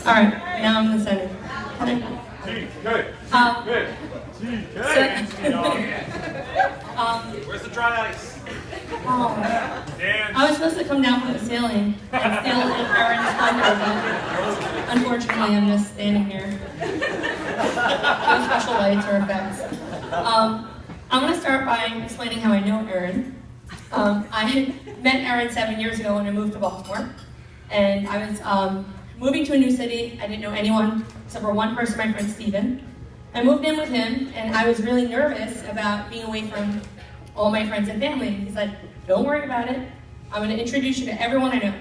All right, now I'm in the center. Good. Where's the dry ice? I was supposed to come down from the ceiling and steal Erin's thunder, but unfortunately I'm just standing here. No special lights or effects. I'm going to start by explaining how I know Erin. I met Erin 7 years ago when I moved to Baltimore, and I was moving to a new city. I didn't know anyone except for one person, my friend Steven. I moved in with him, and I was really nervous about being away from all my friends and family. He's like, don't worry about it. I'm going to introduce you to everyone I know.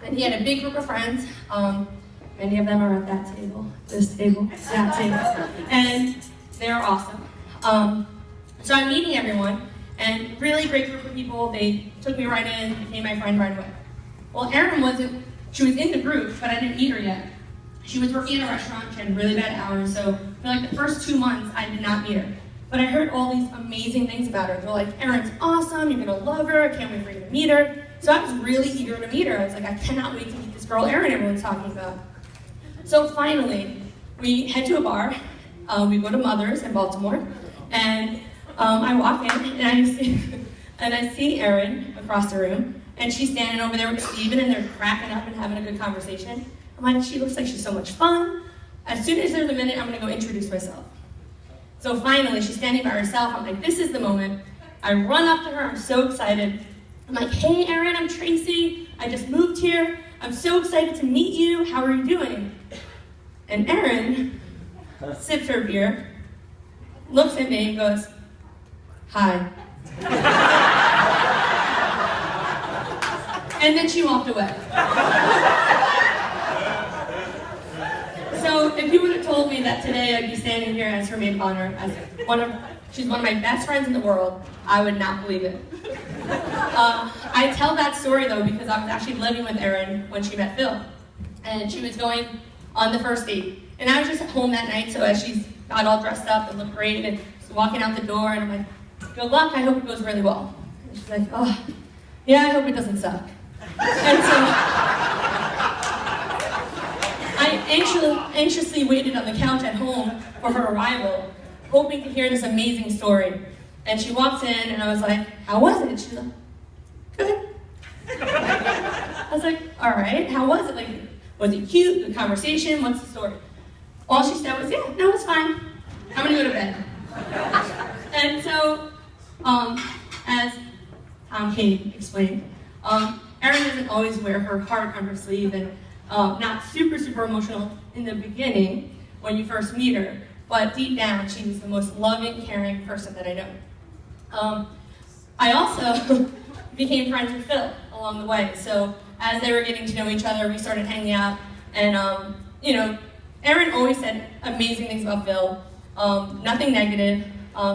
And he had a big group of friends. Many of them are at that table, this table, that table. And they're awesome. So I'm meeting everyone, and really great group of people. They took me right in, became my friend right away. Well, Erin wasn't. She was in the group, but I didn't meet her yet. She was working in a restaurant. She had really bad hours, so for like the first 2 months, I did not meet her. But I heard all these amazing things about her. They're like, Erin's awesome, you're gonna love her, I can't wait for you to meet her. So I was really eager to meet her. I was like, I cannot wait to meet this girl Erin everyone's talking about. So finally, we head to a bar. We go to Mother's in Baltimore, and I walk in, and I see Erin across the room, and she's standing over there with Steven, and they're cracking up and having a good conversation. I'm like, she looks like she's so much fun. As soon as there's a minute, I'm gonna go introduce myself. So finally, she's standing by herself. I'm like, this is the moment. I run up to her, I'm so excited. I'm like, hey Erin, I'm Tracy. I just moved here. I'm so excited to meet you. How are you doing? And Erin sips her beer, looks at me and goes, hi. And then she walked away. So if you would have told me that today I'd be standing here as her maid of honor, as she's one of my best friends in the world, I would not believe it. I tell that story though because I was actually living with Erin when she met Phil, and she was going on the first date. And I was just at home that night, so as she's got all dressed up and looked great and she's walking out the door, and I'm like, good luck, I hope it goes really well. And she's like, oh, yeah, I hope it doesn't suck. And so I anxiously waited on the couch at home for her arrival, hoping to hear this amazing story. And she walks in, and I was like, how was it? She's like, good. I was like, all right, how was it? Like, was it cute? Good conversation? What's the story? All she said was, yeah, no, it's fine. I'm gonna go to bed. And so, as Tom Kane explained, Erin doesn't always wear her heart on her sleeve, and not super emotional in the beginning when you first meet her, but deep down she's the most loving, caring person that I know. I also became friends with Phil along the way, so as they were getting to know each other, we started hanging out, and you know, Erin always said amazing things about Phil, nothing negative,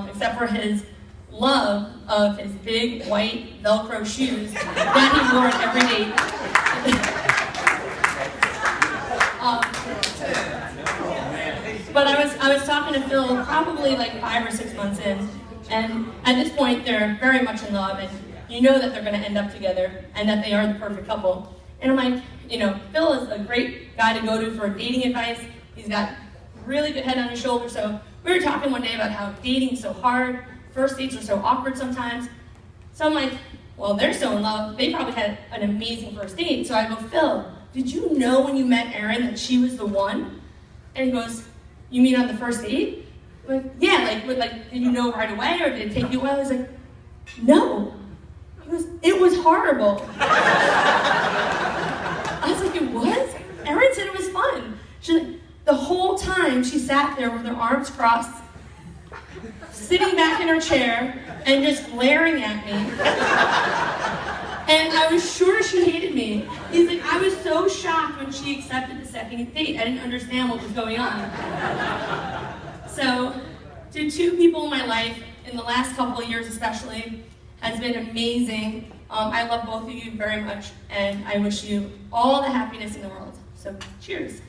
except for his love of his big white Velcro shoes that he wore at every date. But I was talking to Phil probably like 5 or 6 months in, and at this point they're very much in love, and you know that they're going to end up together and that they are the perfect couple. And I'm like, you know, Phil is a great guy to go to for dating advice. He's got really good head on his shoulders. So we were talking one day about how dating is so hard, first dates are so awkward sometimes. So I'm like, well, they're so in love, they probably had an amazing first date. So I go, Phil, did you know when you met Erin that she was the one? And he goes, you mean on the first date? I'm like, yeah, like, did you know right away, or did it take you a while? I was like, no. He goes, it was horrible. I was like, it was? Erin said it was fun. She's like, the whole time she sat there with her arms crossed, sitting back in her chair, and just glaring at me. And I was sure she hated me. He's like, I was so shocked when she accepted the second date. I didn't understand what was going on. So, to two people in my life, in the last couple of years especially, has been amazing. I love both of you very much, and I wish you all the happiness in the world. So, cheers.